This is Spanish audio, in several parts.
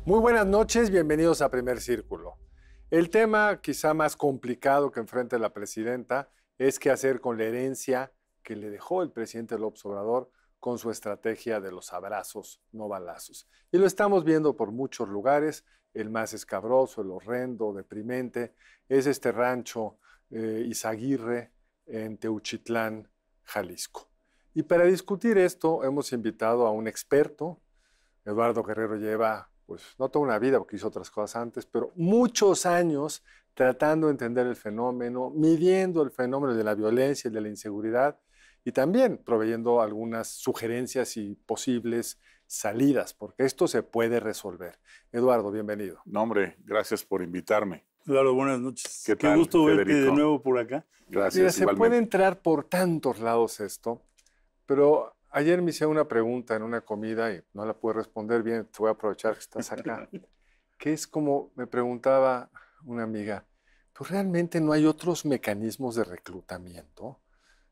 Muy buenas noches, bienvenidos a Primer Círculo. El tema quizá más complicado que enfrenta la presidenta es qué hacer con la herencia que le dejó el presidente López Obrador con su estrategia de los abrazos, no balazos. Y lo estamos viendo por muchos lugares. El más escabroso, el horrendo, deprimente, es este rancho Izaguirre en Teuchitlán, Jalisco. Y para discutir esto hemos invitado a un experto. Eduardo Guerrero lleva, pues no toda una vida porque hizo otras cosas antes, pero muchos años tratando de entender el fenómeno, midiendo el fenómeno de la violencia y de la inseguridad y también proveyendo algunas sugerencias y posibles salidas, porque esto se puede resolver. Eduardo, bienvenido. No, hombre, gracias por invitarme. Claro, buenas noches. ¿Qué Qué tal, gusto verte Federico? de nuevo por acá. Gracias, Mira, se igualmente. puede entrar por tantos lados esto, pero ayer me hice una pregunta en una comida y no la pude responder bien, te voy a aprovechar que estás acá, que es como me preguntaba una amiga, ¿pues realmente no hay otros mecanismos de reclutamiento?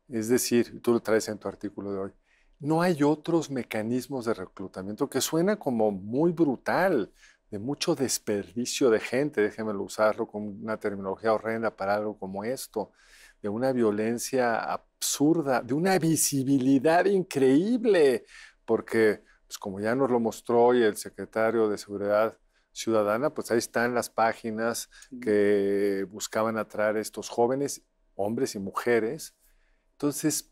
Es decir, tú lo traes en tu artículo de hoy, no hay otros mecanismos de reclutamiento, que suena como muy brutal, de mucho desperdicio de gente, déjenmelo usarlo con una terminología horrenda para algo como esto, de una violencia absurda, de una visibilidad increíble, porque pues como ya nos lo mostró hoy el secretario de Seguridad Ciudadana, pues ahí están las páginas que buscaban atraer a estos jóvenes, hombres y mujeres. Entonces,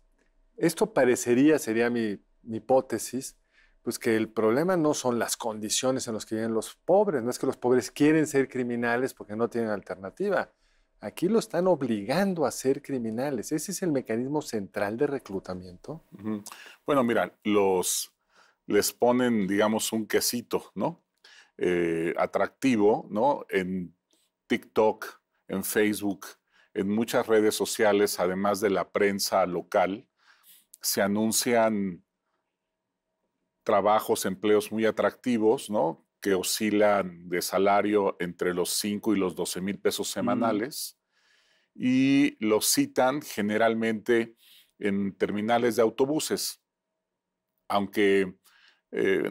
esto parecería, sería mi hipótesis, pues que el problema no son las condiciones en las que viven los pobres, no es que los pobres quieren ser criminales porque no tienen alternativa. Aquí lo están obligando a ser criminales. Ese es el mecanismo central de reclutamiento. Bueno, mira, les ponen, digamos, un quesito, ¿no? Atractivo, ¿no? En TikTok, en Facebook, en muchas redes sociales, además de la prensa local, se anuncian trabajos, empleos muy atractivos, ¿no? Que oscilan de salario entre los 5 y los 12,000 pesos semanales. Y los citan generalmente en terminales de autobuses, aunque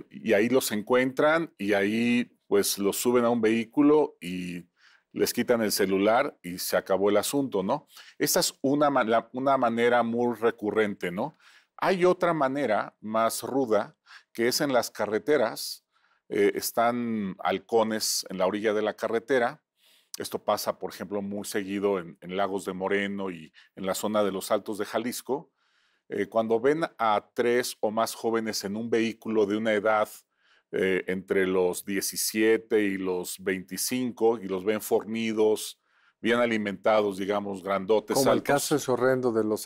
y ahí los encuentran y ahí pues los suben a un vehículo y les quitan el celular y se acabó el asunto, ¿no? Esta es una manera muy recurrente, ¿no? Hay otra manera más ruda que es en las carreteras, están halcones en la orilla de la carretera. Esto pasa, por ejemplo, muy seguido en Lagos de Moreno y en la zona de los Altos de Jalisco. Cuando ven a 3 o más jóvenes en un vehículo de una edad entre los 17 y los 25 y los ven fornidos, bien alimentados, digamos, grandotes, Como altos. el caso es horrendo de los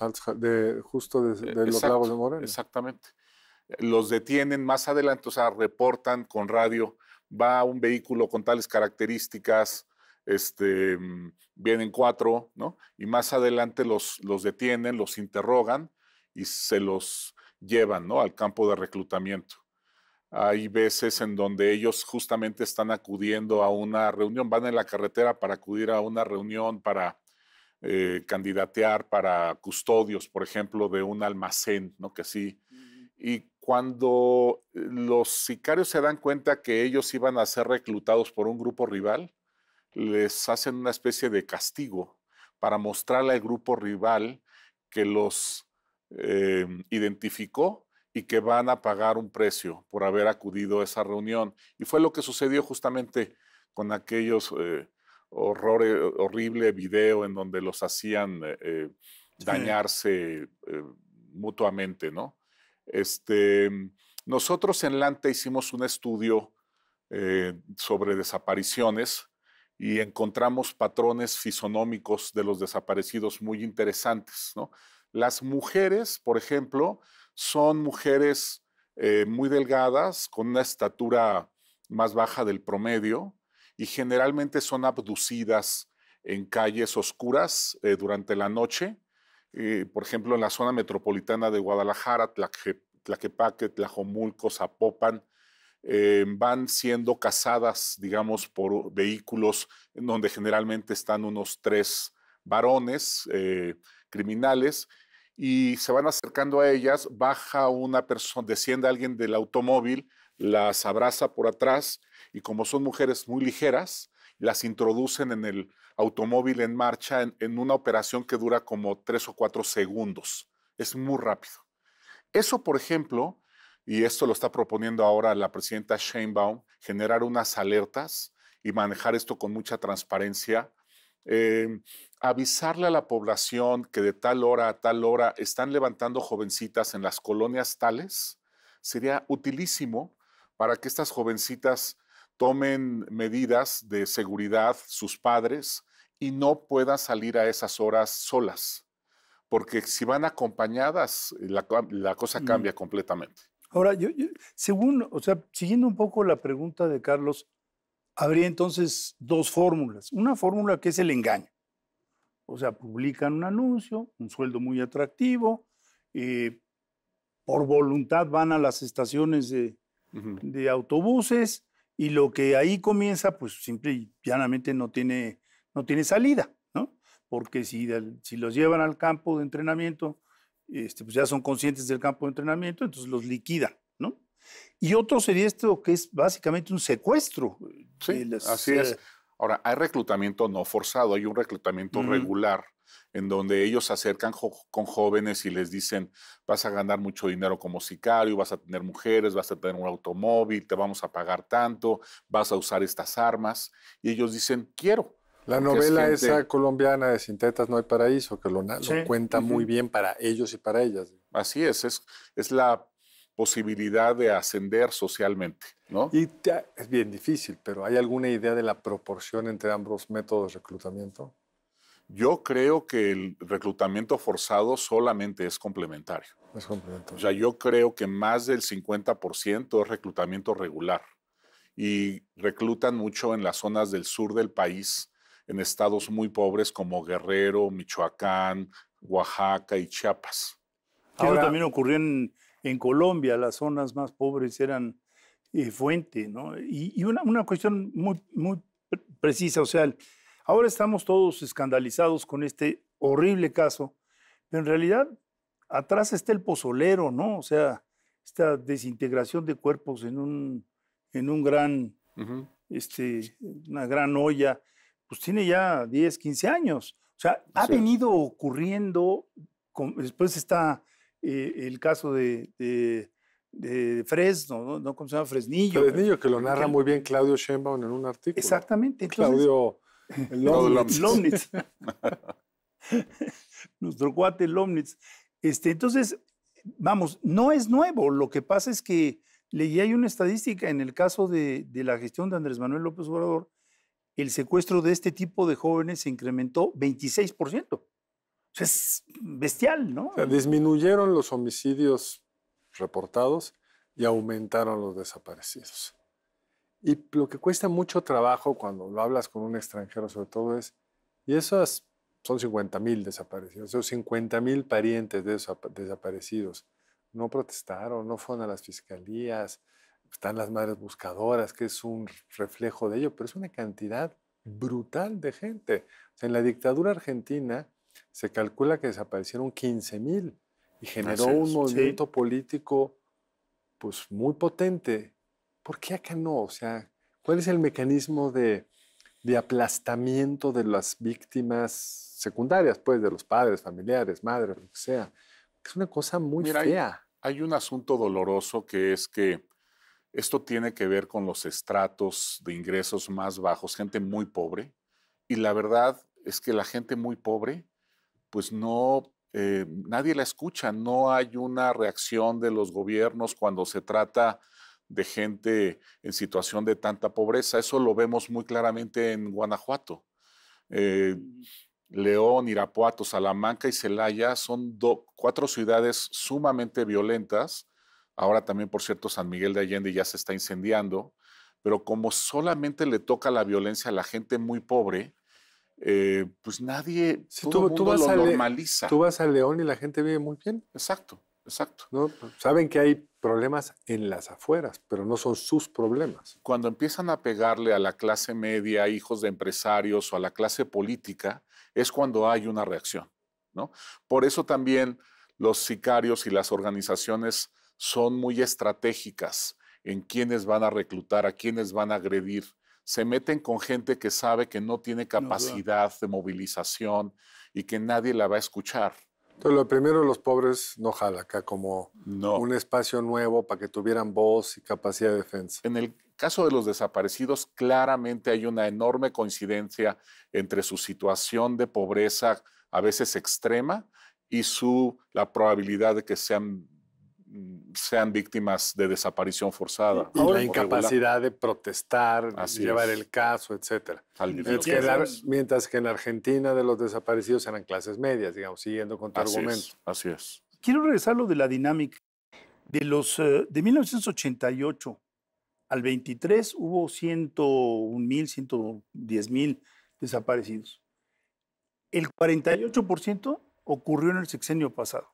justo de los Lagos de Moreno. Exactamente. Los detienen más adelante, o sea, reportan con radio, va un vehículo con tales características, vienen 4, ¿no? Y más adelante los detienen, los interrogan y se los llevan, ¿no? Al campo de reclutamiento. Hay veces en donde ellos justamente están acudiendo a una reunión, van en la carretera para acudir a una reunión para candidatear para custodios, por ejemplo, de un almacén, ¿no? Que sí. Y cuando los sicarios se dan cuenta que ellos iban a ser reclutados por un grupo rival, les hacen una especie de castigo para mostrarle al grupo rival que los identificó y que van a pagar un precio por haber acudido a esa reunión. Y fue lo que sucedió justamente con aquellos horrible video en donde los hacían dañarse mutuamente, ¿no? Nosotros en Lanta hicimos un estudio sobre desapariciones y encontramos patrones fisonómicos de los desaparecidos muy interesantes, ¿no? Las mujeres, por ejemplo, son mujeres muy delgadas, con una estatura más baja del promedio y generalmente son abducidas en calles oscuras durante la noche. Por ejemplo, en la zona metropolitana de Guadalajara, Tlaquepaque, Tlajomulco, Zapopan, van siendo cazadas, digamos, por vehículos en donde generalmente están unos 3 varones criminales y se van acercando a ellas, baja una persona, desciende alguien del automóvil, las abraza por atrás y como son mujeres muy ligeras, las introducen en el automóvil en marcha en una operación que dura como 3 o 4 segundos. Es muy rápido. Eso, por ejemplo, y esto lo está proponiendo ahora la presidenta Sheinbaum, generar unas alertas y manejar esto con mucha transparencia, avisarle a la población que de tal hora a tal hora están levantando jovencitas en las colonias tales, sería utilísimo para que estas jovencitas tomen medidas de seguridad, sus padres, y no puedan salir a esas horas solas, porque si van acompañadas, la cosa cambia completamente. Ahora, según, o sea, siguiendo un poco la pregunta de Carlos, habría entonces dos fórmulas. Una fórmula que es el engaño. O sea, publican un anuncio, un sueldo muy atractivo, por voluntad van a las estaciones de autobuses y lo que ahí comienza, pues simple y llanamente no tiene salida, ¿no? Porque si los llevan al campo de entrenamiento, pues ya son conscientes del campo de entrenamiento, entonces los liquidan, ¿no? Y otro sería esto que es básicamente un secuestro. Sí, así es. Ahora, hay reclutamiento no forzado, hay un reclutamiento regular en donde ellos se acercan con jóvenes y les dicen, vas a ganar mucho dinero como sicario, vas a tener mujeres, vas a tener un automóvil, te vamos a pagar tanto, vas a usar estas armas. Y ellos dicen, quiero. La novela esa colombiana de Sin Tetas No Hay Paraíso, que lo cuenta muy bien para ellos y para ellas. Así es la posibilidad de ascender socialmente, ¿no? Y es bien difícil, pero ¿hay alguna idea de la proporción entre ambos métodos de reclutamiento? Yo creo que el reclutamiento forzado solamente es complementario. Es complementario. O sea, yo creo que más del 50% es reclutamiento regular y reclutan mucho en las zonas del sur del país, en estados muy pobres como Guerrero, Michoacán, Oaxaca y Chiapas. Ahora también ocurrió en Colombia, las zonas más pobres eran fuente, ¿no? Y una cuestión muy, muy precisa, o sea, ahora estamos todos escandalizados con este horrible caso, pero en realidad atrás está el pozolero, ¿no? O sea, esta desintegración de cuerpos en un gran, una gran olla, pues tiene ya 10, 15 años. O sea, ha venido ocurriendo, después está el caso de Fresno, ¿no? ¿Cómo se llama? Fresnillo. Fresnillo, que lo narra muy bien Claudio Sheinbaum en un artículo. Exactamente. Entonces, Claudio Lomnitz. Nuestro cuate Lomnitz. Entonces, vamos, no es nuevo. Lo que pasa es que leí ahí una estadística en el caso de la gestión de Andrés Manuel López Obrador, el secuestro de este tipo de jóvenes se incrementó 26%. O sea, es bestial, ¿no? O sea, disminuyeron los homicidios reportados y aumentaron los desaparecidos. Y lo que cuesta mucho trabajo cuando lo hablas con un extranjero, sobre todo, y esos son 50,000 desaparecidos, esos 50,000 parientes de esos desaparecidos no protestaron, no fueron a las fiscalías, están las madres buscadoras, que es un reflejo de ello, pero es una cantidad brutal de gente. O sea, en la dictadura argentina se calcula que desaparecieron 15,000 y generó un movimiento político pues muy potente. ¿Por qué acá no? O sea, ¿cuál es el mecanismo de aplastamiento de las víctimas secundarias, pues, de los padres, familiares, madres, lo que sea? Es una cosa muy fea. Hay un asunto doloroso que es que esto tiene que ver con los estratos de ingresos más bajos, gente muy pobre, y la verdad es que la gente muy pobre, pues no, nadie la escucha, no hay una reacción de los gobiernos cuando se trata de gente en situación de tanta pobreza. Eso lo vemos muy claramente en Guanajuato. León, Irapuato, Salamanca y Celaya son 4 ciudades sumamente violentas. Ahora también, por cierto, San Miguel de Allende ya se está incendiando, pero como solamente le toca la violencia a la gente muy pobre, pues nadie, todo el mundo lo normaliza. Tú vas a León y la gente vive muy bien. Exacto. ¿No? Saben que hay problemas en las afueras, pero no son sus problemas. Cuando empiezan a pegarle a la clase media, hijos de empresarios o a la clase política, es cuando hay una reacción, ¿no? Por eso también los sicarios y las organizaciones son muy estratégicas en quiénes van a reclutar, a quiénes van a agredir. Se meten con gente que sabe que no tiene capacidad de movilización y que nadie la va a escuchar. Entonces, lo primero, los pobres no jala acá como No. un espacio nuevo para que tuvieran voz y capacidad de defensa. En el caso de los desaparecidos, claramente hay una enorme coincidencia entre su situación de pobreza, a veces extrema, y la probabilidad de que sean víctimas de desaparición forzada. Y la incapacidad de protestar, llevar el caso, etc. Mientras que en Argentina de los desaparecidos eran clases medias, digamos, siguiendo con tu argumento. Así es. Quiero regresar a lo de la dinámica. De 1988 al 23 hubo 101,000, 110,000 desaparecidos. El 48% ocurrió en el sexenio pasado.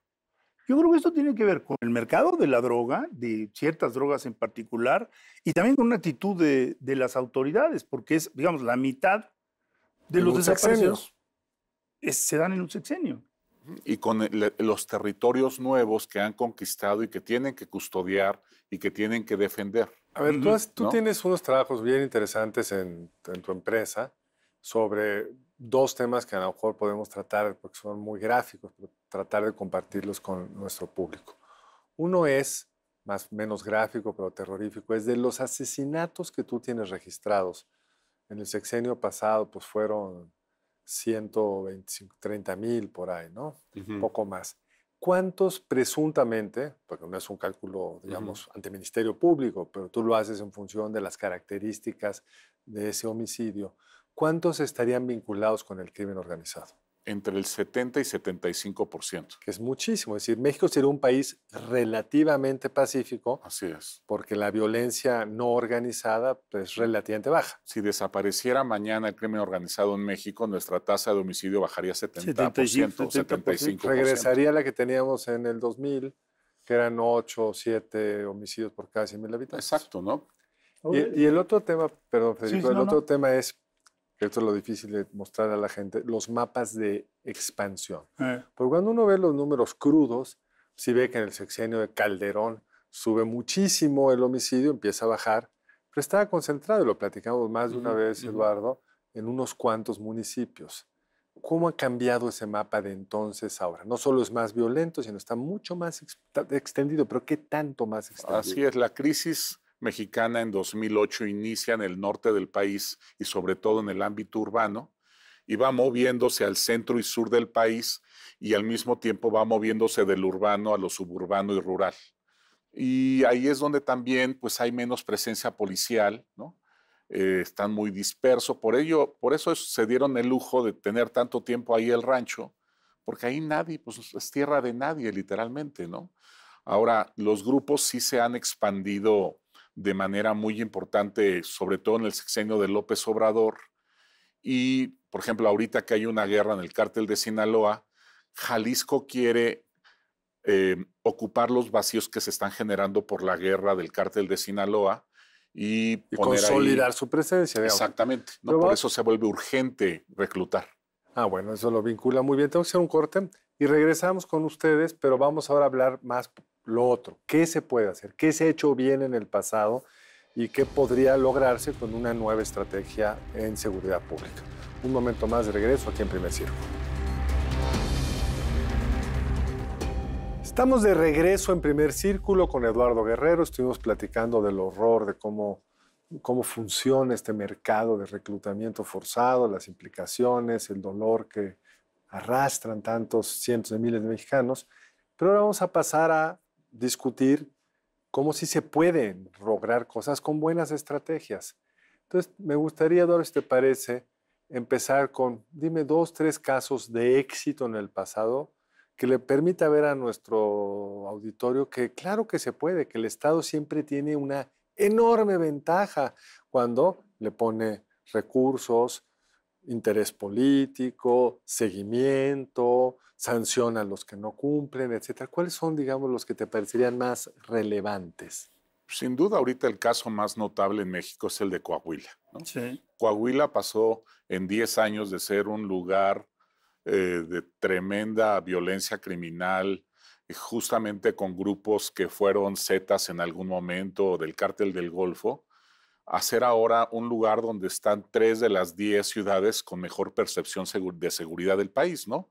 Yo creo que esto tiene que ver con el mercado de la droga, de ciertas drogas en particular, y también con una actitud de las autoridades, porque es, digamos, la mitad de los desaparecidos se dan en un sexenio. Y con los territorios nuevos que han conquistado y que tienen que custodiar y que tienen que defender. A ver, tú tienes unos trabajos bien interesantes en tu empresa sobre dos temas que a lo mejor podemos tratar, porque son muy gráficos, pero tratar de compartirlos con nuestro público. Uno es, menos gráfico, pero terrorífico, es de los asesinatos que tú tienes registrados. En el sexenio pasado, pues fueron 125, 30,000 por ahí, ¿no? Un poco más. ¿Cuántos presuntamente, porque no es un cálculo, digamos, ante Ministerio Público, pero tú lo haces en función de las características de ese homicidio, cuántos estarían vinculados con el crimen organizado? Entre el 70 y 75%. Que es muchísimo. Es decir, México sería un país relativamente pacífico. Así es. Porque la violencia no organizada es relativamente baja. Si desapareciera mañana el crimen organizado en México, nuestra tasa de homicidio bajaría 70%, 75%. Regresaría a la que teníamos en el 2000, que eran 8 o 7 homicidios por cada 100,000 habitantes. Exacto, ¿no? Y el otro tema, perdón, Federico, otro tema es, esto es lo difícil de mostrar a la gente, los mapas de expansión. Porque cuando uno ve los números crudos, sí ve que en el sexenio de Calderón sube muchísimo el homicidio, empieza a bajar, pero estaba concentrado, y lo platicamos más de una vez, Eduardo, en unos cuantos municipios. ¿Cómo ha cambiado ese mapa de entonces a ahora? No solo es más violento, sino está mucho más extendido, pero ¿qué tanto más extendido? Así es, la crisis mexicana en 2008 inicia en el norte del país y sobre todo en el ámbito urbano y va moviéndose al centro y sur del país y al mismo tiempo va moviéndose del urbano a lo suburbano y rural. Y ahí es donde también pues, hay menos presencia policial, ¿no? Están muy dispersos, por eso se dieron el lujo de tener tanto tiempo ahí el rancho, porque ahí nadie, pues es tierra de nadie literalmente, ¿no? Ahora, los grupos sí se han expandido de manera muy importante, sobre todo en el sexenio de López Obrador. Y, por ejemplo, ahorita que hay una guerra en el cártel de Sinaloa, Jalisco quiere ocupar los vacíos que se están generando por la guerra del cártel de Sinaloa y consolidar ahí su presencia. Digamos. Exactamente. ¿No? Por eso se vuelve urgente reclutar. Ah, bueno, eso lo vincula muy bien. Tengo que hacer un corte y regresamos con ustedes, pero vamos ahora a hablar más lo otro. ¿Qué se puede hacer? ¿Qué se ha hecho bien en el pasado? ¿Y qué podría lograrse con una nueva estrategia en seguridad pública? Un momento más de regreso aquí en Primer Círculo. Estamos de regreso en Primer Círculo con Eduardo Guerrero. Estuvimos platicando del horror, de cómo funciona este mercado de reclutamiento forzado, las implicaciones, el dolor que arrastran tantos cientos de miles de mexicanos. Pero ahora vamos a pasar a discutir cómo sí se pueden lograr cosas con buenas estrategias. Entonces, me gustaría, Eduardo, si te parece, empezar con, dime 2, 3 casos de éxito en el pasado que le permita ver a nuestro auditorio que claro que se puede, que el Estado siempre tiene una enorme ventaja cuando le pone recursos, interés político, seguimiento, sanciona a los que no cumplen, etc. ¿Cuáles son, digamos, los que te parecerían más relevantes? Sin duda, ahorita el caso más notable en México es el de Coahuila, ¿no? Sí. Coahuila pasó en 10 años de ser un lugar de tremenda violencia criminal, justamente con grupos que fueron Zetas en algún momento, del Cártel del Golfo, hacer ahora un lugar donde están 3 de las 10 ciudades con mejor percepción de seguridad del país, ¿no?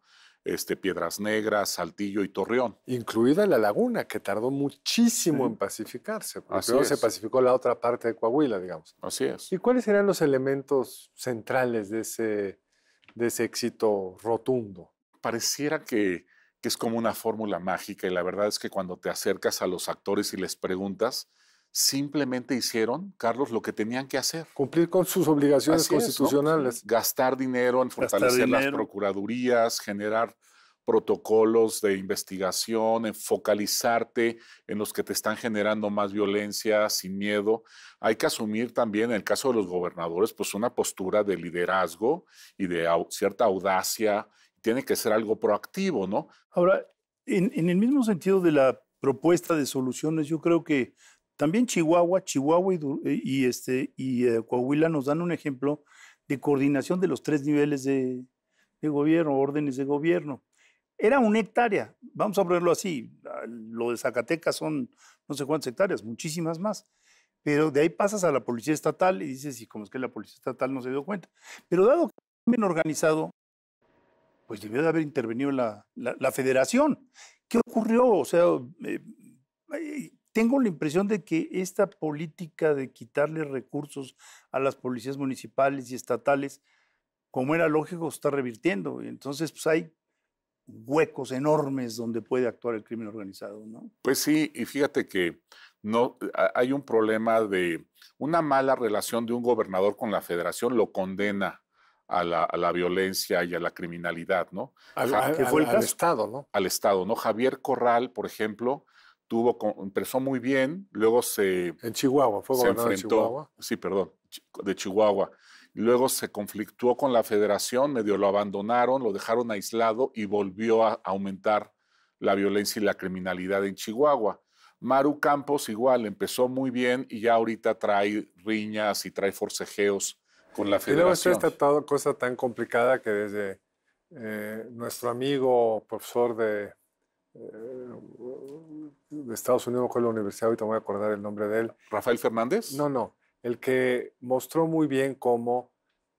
Piedras Negras, Saltillo y Torreón. Incluida la laguna, que tardó muchísimo en pacificarse. Porque primero se pacificó la otra parte de Coahuila, digamos. Así es. ¿Y cuáles serían los elementos centrales de ese éxito rotundo? Pareciera que es como una fórmula mágica, y la verdad es que cuando te acercas a los actores y les preguntas, simplemente hicieron, Carlos, lo que tenían que hacer. Cumplir con sus obligaciones constitucionales. ¿No? Gastar dinero en fortalecer las procuradurías, generar protocolos de investigación, en focalizarte en los que te están generando más violencia, sin miedo. Hay que asumir también, en el caso de los gobernadores, pues una postura de liderazgo y de cierta audacia. Tiene que ser algo proactivo, ¿no? Ahora, en el mismo sentido de la propuesta de soluciones, yo creo que también Chihuahua y Coahuila nos dan un ejemplo de coordinación de los 3 niveles de gobierno, órdenes de gobierno. Era una hectárea, vamos a ponerlo así. Lo de Zacatecas son no sé cuántas hectáreas, muchísimas más. Pero de ahí pasas a la policía estatal y dices, ¿y cómo es que la policía estatal no se dio cuenta? Pero dado que es bien organizado, pues debió de haber intervenido la federación. ¿Qué ocurrió? O sea, tengo la impresión de que esta política de quitarle recursos a las policías municipales y estatales, como era lógico, está revirtiendo. Entonces, pues hay huecos enormes donde puede actuar el crimen organizado, ¿no? Pues sí, y fíjate que no, hay un problema de una mala relación de un gobernador con la federación, lo condena a la violencia y a la criminalidad, ¿no? Que fue al Estado, ¿no? Al Estado, ¿no? Javier Corral, por ejemplo, empezó muy bien, luego en Chihuahua, fue gobernador de Chihuahua. Sí, perdón, de Chihuahua. Luego se conflictuó con la federación, medio lo abandonaron, lo dejaron aislado y volvió a aumentar la violencia y la criminalidad en Chihuahua. Maru Campos igual, empezó muy bien y ya ahorita trae riñas y trae forcejeos con la federación. Y luego está esta cosa tan complicada que desde nuestro amigo profesor de Estados Unidos, con la universidad, ahorita me voy a acordar el nombre de él. ¿Rafael Fernández? No, el que mostró muy bien cómo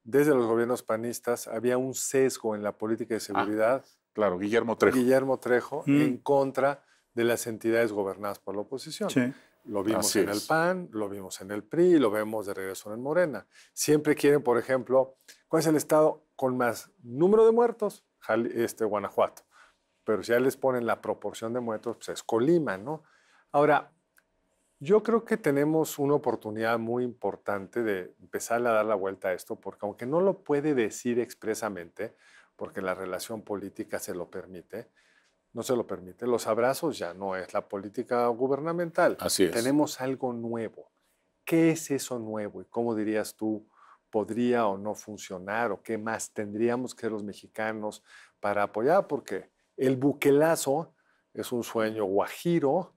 desde los gobiernos panistas había un sesgo en la política de seguridad. Claro, Guillermo Trejo. Guillermo Trejo, en contra de las entidades gobernadas por la oposición. Sí. Lo vimos en el PAN, lo vimos en el PRI, lo vemos de regreso en Morena. Siempre quieren, por ejemplo, ¿cuál es el estado con más número de muertos? Guanajuato. Pero si ya les ponen la proporción de muertos, pues es Colima, ¿no? Ahora, yo creo que tenemos una oportunidad muy importante de empezar a dar la vuelta a esto, porque aunque no lo puede decir expresamente, porque la relación política se lo permite, no se lo permite. Los abrazos ya no es la política gubernamental. Así es. Tenemos algo nuevo. ¿Qué es eso nuevo? ¿Y cómo dirías tú podría o no funcionar? ¿O qué más tendríamos que los mexicanos para apoyar? Porque el buquelazo es un sueño guajiro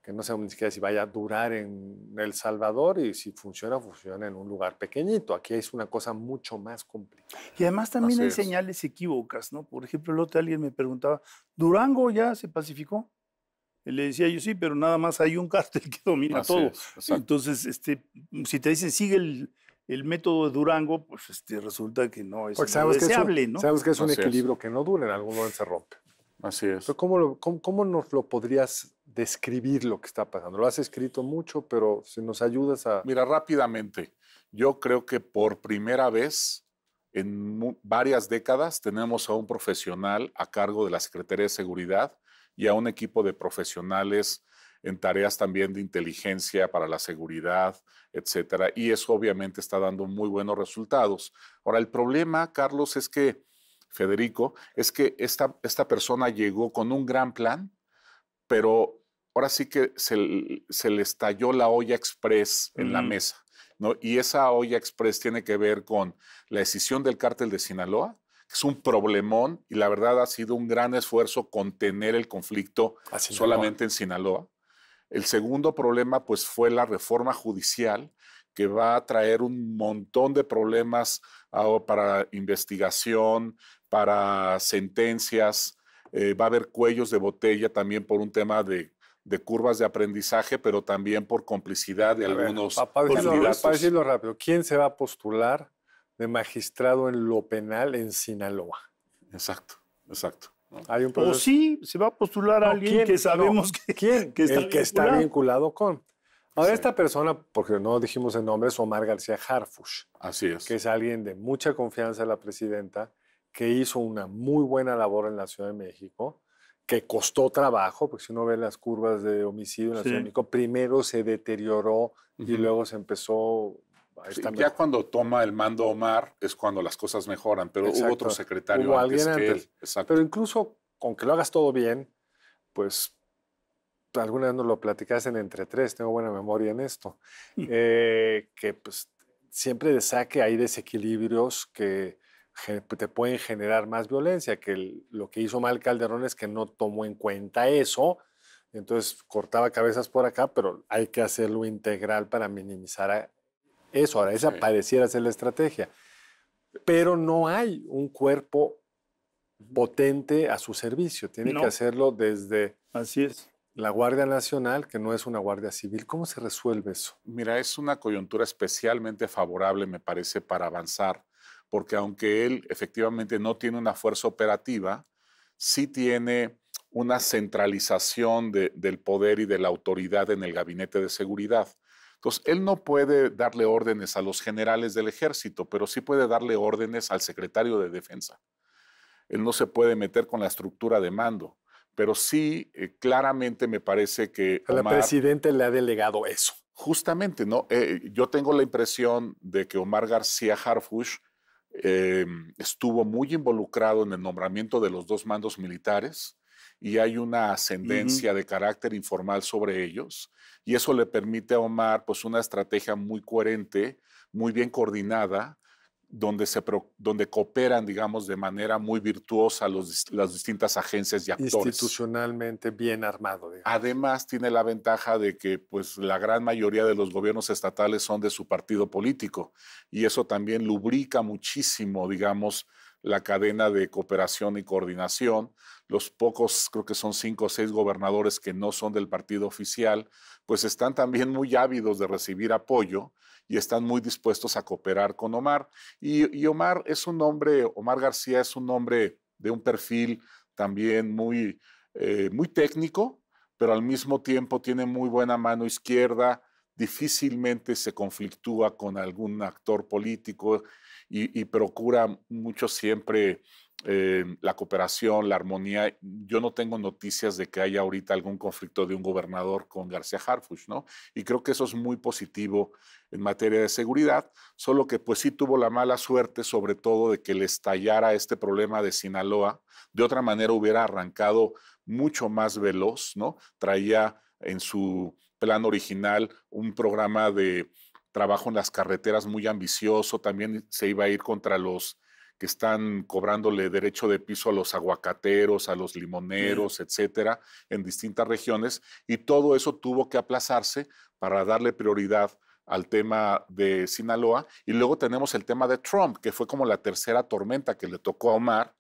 que no sabemos ni siquiera si vaya a durar en El Salvador y si funciona, funciona en un lugar pequeñito. Aquí es una cosa mucho más complicada. Y además también hay señales equívocas, ¿no? Por ejemplo, el otro alguien me preguntaba, ¿Durango ya se pacificó? Y le decía yo, sí, pero nada más hay un cártel que domina todo. Entonces, si te dicen, sigue el método de Durango, pues resulta que no es deseable, ¿no? Sabemos que es un equilibrio que no dura, en algún momento se rompe. Así es. Pero ¿cómo nos lo podrías describir lo que está pasando? Lo has escrito mucho, pero si nos ayudas a... Mira, rápidamente, yo creo que por primera vez en varias décadas tenemos a un profesional a cargo de la Secretaría de Seguridad y a un equipo de profesionales en tareas también de inteligencia para la seguridad, etcétera. Y eso obviamente está dando muy buenos resultados. Ahora, el problema, Carlos, es que Federico, es que esta persona llegó con un gran plan, pero ahora sí que se le estalló la olla express en la mesa, ¿no? Y esa olla express tiene que ver con la decisión del cártel de Sinaloa, que es un problemón, y la verdad ha sido un gran esfuerzo contener el conflicto solamente en Sinaloa. El segundo problema, pues, fue la reforma judicial, que va a traer un montón de problemas para investigación, para sentencias, va a haber cuellos de botella también por un tema de curvas de aprendizaje, pero también por complicidad de algunos candidatos. Para decirlo rápido, ¿quién se va a postular de magistrado en lo penal en Sinaloa? Exacto, exacto. Hay un O proceso. sí, se va a postular a alguien que sabemos ¿Quién? que está el que está vinculado con. Ahora, Sí. esta persona, porque no dijimos el nombre, es Omar García Harfuch, Así es. que es alguien de mucha confianza en la presidenta, que hizo una muy buena labor en la Ciudad de México, que costó trabajo, porque si uno ve las curvas de homicidio en la Sí. Ciudad de México, primero se deterioró y Ujú. luego se empezó a Sí, estar ya cuando toma el mando Omar es cuando las cosas mejoran, pero hubo Exacto. otro secretario Hubo antes alguien que antes. él. Exacto. Pero incluso con que lo hagas todo bien, pues alguna vez nos lo platicaste en Entre Tres, tengo buena memoria en esto, que pues siempre de saque hay desequilibrios que te pueden generar más violencia, que lo que hizo mal Calderón es que no tomó en cuenta eso, entonces cortaba cabezas por acá, pero hay que hacerlo integral para minimizar eso. Ahora, esa Sí. pareciera ser la estrategia, pero no hay un cuerpo potente a su servicio, tiene No. que hacerlo desde Así es. la Guardia Nacional, que no es una Guardia Civil. ¿Cómo se resuelve eso? Mira, es una coyuntura especialmente favorable, me parece, para avanzar, porque aunque él efectivamente no tiene una fuerza operativa, sí tiene una centralización del poder y de la autoridad en el gabinete de seguridad. Entonces, él no puede darle órdenes a los generales del ejército, pero sí puede darle órdenes al secretario de defensa. Él no se puede meter con la estructura de mando, pero sí claramente me parece que La Omar, presidenta le ha delegado eso. justamente, ¿no? Yo tengo la impresión de que Omar García Harfuch estuvo muy involucrado en el nombramiento de los dos mandos militares y hay una ascendencia de carácter informal sobre ellos y eso le permite a Omar pues una estrategia muy coherente, muy bien coordinada, donde cooperan, digamos, de manera muy virtuosa las distintas agencias y actores. Institucionalmente bien armado, digamos. Además, tiene la ventaja de que pues, la gran mayoría de los gobiernos estatales son de su partido político y eso también lubrica muchísimo, digamos, la cadena de cooperación y coordinación. Los pocos, creo que son 5 o 6 gobernadores que no son del partido oficial, pues están también muy ávidos de recibir apoyo y están muy dispuestos a cooperar con Omar. Y Omar es un hombre, Omar García es un hombre de un perfil también muy técnico, pero al mismo tiempo tiene muy buena mano izquierda, difícilmente se conflictúa con algún actor político y procura mucho siempre la cooperación, la armonía. Yo no tengo noticias de que haya ahorita algún conflicto de un gobernador con García Harfuch, ¿no? Y creo que eso es muy positivo en materia de seguridad, solo que pues sí tuvo la mala suerte sobre todo de que le estallara este problema de Sinaloa. De otra manera hubiera arrancado mucho más veloz, ¿no? Traía en su plan original un programa de trabajo en las carreteras muy ambicioso, también se iba a ir contra los que están cobrándole derecho de piso a los aguacateros, a los limoneros, etcétera, en distintas regiones, y todo eso tuvo que aplazarse para darle prioridad al tema de Sinaloa. Y luego tenemos el tema de Trump, que fue como la tercera tormenta que le tocó a Omar,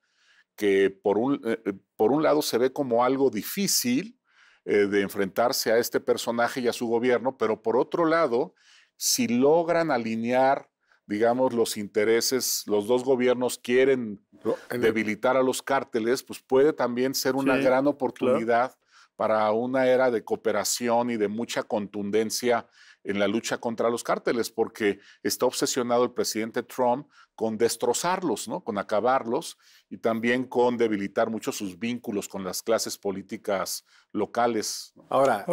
que por un lado se ve como algo difícil de enfrentarse a este personaje y a su gobierno, pero por otro lado, si logran alinear, digamos, los intereses, los dos gobiernos quieren debilitar a los cárteles, pues puede también ser una gran oportunidad para una era de cooperación y de mucha contundencia en la lucha contra los cárteles, porque está obsesionado el presidente Trump con destrozarlos, ¿no? Con acabarlos y también con debilitar mucho sus vínculos con las clases políticas locales. Ahora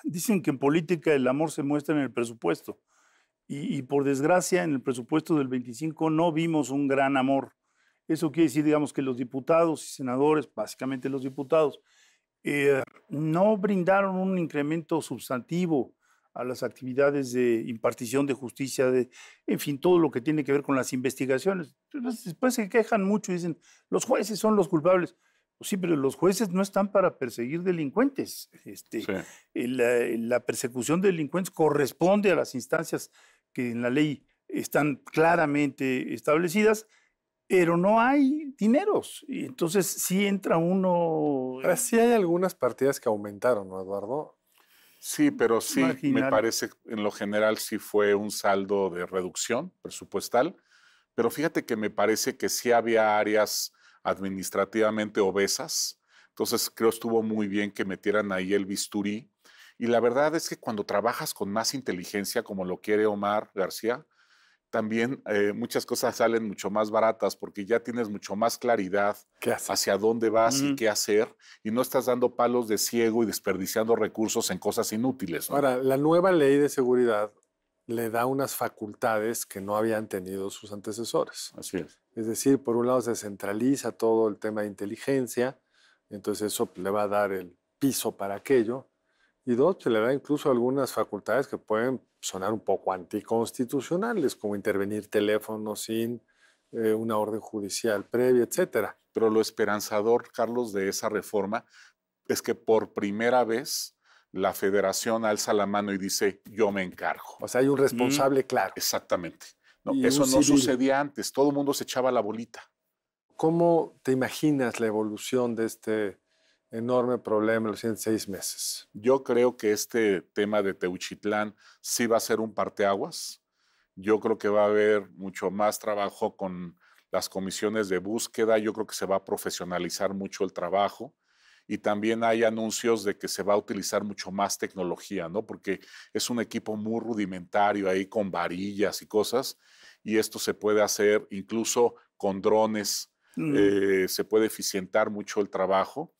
dicen que en política el amor se muestra en el presupuesto y por desgracia en el presupuesto del 25 no vimos un gran amor. Eso quiere decir, digamos, que los diputados y senadores, básicamente los diputados, no brindaron un incremento sustantivo a las actividades de impartición de justicia, en fin, todo lo que tiene que ver con las investigaciones. Después se quejan mucho y dicen, los jueces son los culpables. Pues sí, pero los jueces no están para perseguir delincuentes. La persecución de delincuentes corresponde a las instancias que en la ley están claramente establecidas. pero no hay dineros. Y entonces sí entra uno... Ahora sí hay algunas partidas que aumentaron, ¿no, Eduardo? Sí, pero sí, Marginal. me parece, en lo general sí fue un saldo de reducción presupuestal, pero fíjate que me parece que sí había áreas administrativamente obesas, entonces creo estuvo muy bien que metieran ahí el bisturí, y la verdad es que cuando trabajas con más inteligencia, como lo quiere Omar García, también muchas cosas salen mucho más baratas porque ya tienes mucho más claridad ¿Qué hace? hacia dónde vas y qué hacer, y no estás dando palos de ciego y desperdiciando recursos en cosas inútiles, ¿no? Ahora, la nueva ley de seguridad le da unas facultades que no habían tenido sus antecesores. Así es. Es decir, por un lado se centraliza todo el tema de inteligencia, entonces eso le va a dar el piso para aquello, y dos, se le da incluso algunas facultades que pueden sonar un poco anticonstitucionales, como intervenir teléfonos sin una orden judicial previa, etcétera. Pero lo esperanzador, Carlos, de esa reforma es que por primera vez la federación alza la mano y dice, yo me encargo. O sea, hay un responsable claro. Exactamente. No, Y eso un no civil. sucedía antes, todo el mundo se echaba la bolita. ¿Cómo te imaginas la evolución de este enorme problema en los siguientes 6 meses? Yo creo que este tema de Teuchitlán sí va a ser un parteaguas. Yo creo que va a haber mucho más trabajo con las comisiones de búsqueda. Yo creo que se va a profesionalizar mucho el trabajo. Y también hay anuncios de que se va a utilizar mucho más tecnología, ¿no? Porque es un equipo muy rudimentario ahí con varillas y cosas. Y esto se puede hacer incluso con drones. Se puede eficientar mucho el trabajo.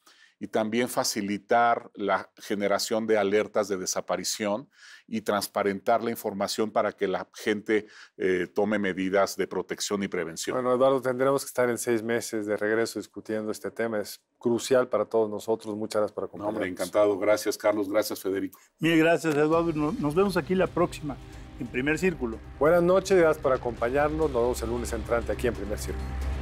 Y también facilitar la generación de alertas de desaparición y transparentar la información para que la gente tome medidas de protección y prevención. Bueno, Eduardo, tendremos que estar en 6 meses de regreso discutiendo este tema. Es crucial para todos nosotros. Muchas gracias por No, acompañarnos. hombre, encantado. Gracias, Carlos. Gracias, Federico. Mil gracias, Eduardo. Nos vemos aquí la próxima, en Primer Círculo. Buenas noches, gracias por acompañarnos. Nos vemos el lunes entrante aquí en Primer Círculo.